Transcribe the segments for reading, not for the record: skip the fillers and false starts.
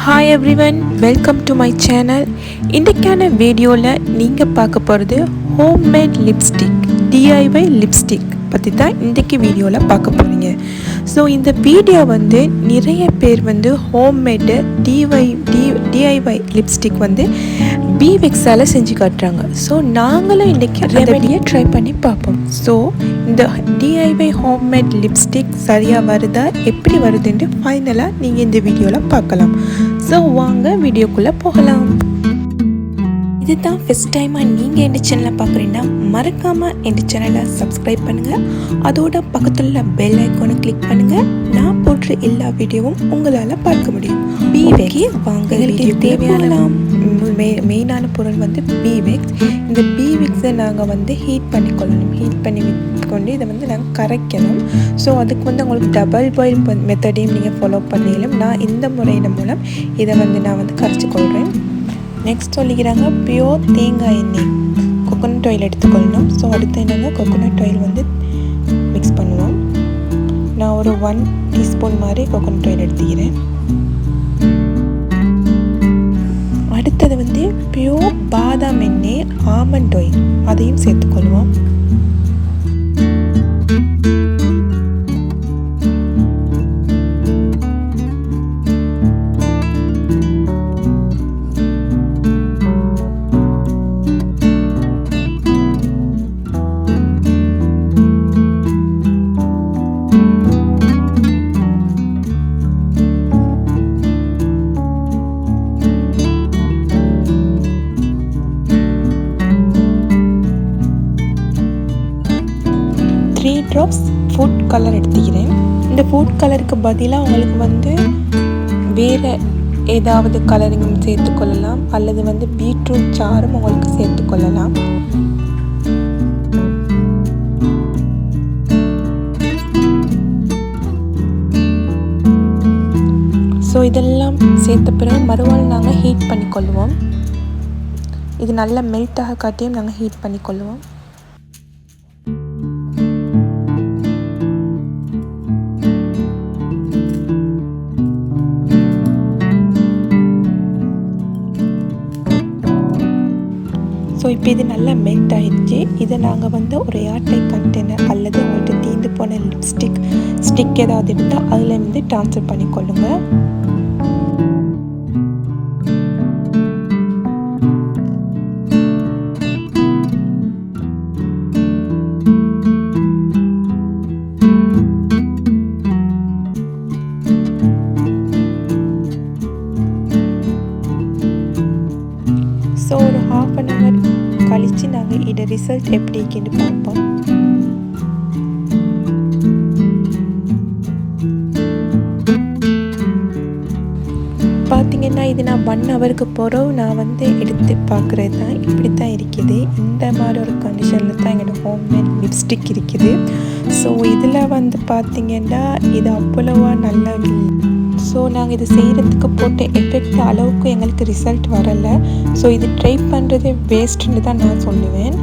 Hi everyone, welcome to my channel. இன்றைக்கான வீடியோவில் நீங்கள் பார்க்க போகிறது ஹோம்மேட் லிப்ஸ்டிக், DIY லிப்ஸ்டிக் பற்றி தான் இன்றைக்கி வீடியோவில் பார்க்க போகிறீங்க. ஸோ இந்த வீடியோ நிறைய பேர் ஹோம்மேடு DIY லிப்ஸ்டிக் BWEXால் செஞ்சு காட்டுறாங்க. ஸோ நாங்களும் இன்றைக்கி ரெமடியை ட்ரை பண்ணி பார்ப்போம். ஸோ இந்த DIY ஹோம்மேட் லிப்ஸ்டிக் சரியாக வருதா, எப்படி வருதுன்ட்டு ஃபைனலாக நீங்கள் இந்த வீடியோவில் பார்க்கலாம். ஸோ வாங்க வீடியோக்குள்ளே போகலாம். இதுதான் ஃபஸ்ட் டைமாக நீங்கள் என் சேனலை பார்க்குறீங்கன்னா மறக்காமல் என் சேனலை சப்ஸ்கிரைப் பண்ணுங்கள். அதோட பக்கத்தில் பெல் ஐக்கானை கிளிக் பண்ணுங்கள். நான் போடுற எல்லா வீடியோவும் உங்களால் பார்க்க முடியும். BWEX வாங்க வீடியோ தேவையான மெயினான பொருள் BWEX. இந்த BWEXை நாங்கள் ஹீட் பண்ணிக்கொள்ளணும். ஹீட் பண்ணி கொண்டு இதை நாங்கள் கரைக்கணும். ஸோ அதுக்கு உங்களுக்கு டபுள் பாயில் மெத்தடையும் நீங்கள் ஃபாலோ பண்ணிடலாம். நான் இந்த முறையின் மூலம் இதை நான் கரைச்சிக்கொள்கிறேன். நெக்ஸ்ட் சொல்லிக்கிறாங்க பியோர் தேங்காய் எண்ணெய், கொக்கனட் ஆயில் எடுத்துக்கொள்ளணும். ஸோ அடுத்து என்னங்க கொக்கனட் ஆயில் மிக்ஸ் பண்ணுவோம். நான் ஒரு 1 டீஸ்பூன் மாதிரி கொக்கனட் ஆயில் எடுத்துக்கிறேன். அடுத்தது பியோர் பாதாம் எண்ணெய், ஆமண்ட் ஆயில் அதையும் சேர்த்துக்கொள்வோம். ட்ராப்ஸ் ஃபுட் கலர் எடுத்துக்கிறேன். இந்த ஃபுட் கலருக்கு பதிலாக உங்களுக்கு வேறு ஏதாவது கலரிங் சேர்த்துக்கொள்ளலாம், அல்லது பீட்ரூட் சாறும் உங்களுக்கு சேர்த்துக்கொள்ளலாம். ஸோ இதெல்லாம் சேர்த்த பிறகு மறுநாள் நாங்கள் ஹீட் பண்ணிக்கொள்வோம். இது நல்லா மெல்ட்டாக காட்டியும் நாங்கள் ஹீட் பண்ணிக்கொள்வோம். ஸோ இப்போ இது நல்லா மெல்ட் ஆகிடுச்சு. இதை நாங்கள் ஒரு ஏர்டைட் கண்டெய்னர் அல்லது உங்கள்கிட்ட தீர்ந்து போன ஸ்டிக் ஏதாவது இருந்தால் அதில் ட்ரான்ஸ்ஃபர் பண்ணிக்கொள்ளுங்க. ஸோ ஒரு 1/2 hour கழித்து நாங்கள் இதோட ரிசல்ட் எப்படி இருக்குன்னு பார்ப்போம். பார்த்தீங்கன்னா இது நான் 1 hourக்கு பிறகு நான் எடுத்து பார்க்குறது தான் இப்படி தான் இருக்குது. இந்த மாதிரி ஒரு கண்டிஷனில் தான் எங்களோட ஹோம்மேட் லிப்ஸ்டிக் இருக்குது. ஸோ இதில் பார்த்திங்கன்னா இது அவ்வளோவா நல்லா இல்லை. ஸோ நாங்கள் இது செய்கிறதுக்கு போட்ட எஃபெக்ட் அளவுக்கு எங்களுக்கு ரிசல்ட் வரலை. ஸோ இது ட்ரை பண்ணுறது வேஸ்ட்டுன்னு தான் நான் சொல்லுவேன்.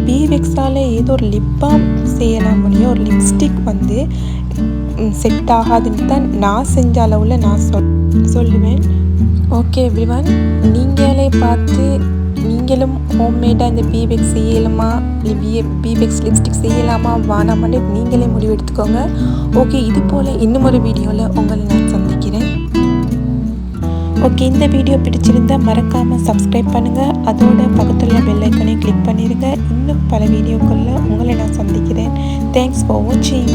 BWEXால் ஏதோ ஒரு லிப் பாம் செய்யலாம் முடியும், ஒரு லிப்ஸ்டிக் செட் ஆகாதுன்னு தான் நான் செஞ்ச அளவில் நான் சொல்லுவேன். ஓகே எவ்ரிவன், நீங்களே பார்த்து நீங்களும் ஹோம்மேடாக இந்த BWEX செய்யலாமா, BWEX லிப்ஸ்டிக் செய்யலாமா வேணாமான்னு நீங்களே முடிவு எடுத்துக்கோங்க. ஓகே, இது போல் இன்னும் ஒரு வீடியோவில் உங்களை நான் சந்திக்கிறேன். ஓகே, இந்த வீடியோ பிடிச்சிருந்தால் மறக்காமல் சப்ஸ்கிரைப் பண்ணுங்கள். அதோட பக்கத்தில் பெல் ஐக்கானை கிளிக் பண்ணிடுங்க. இன்னும் பல வீடியோக்களில் உங்களை நான் சந்திக்கிறேன். தேங்க்ஸ் ஃபார் வாட்சிங்.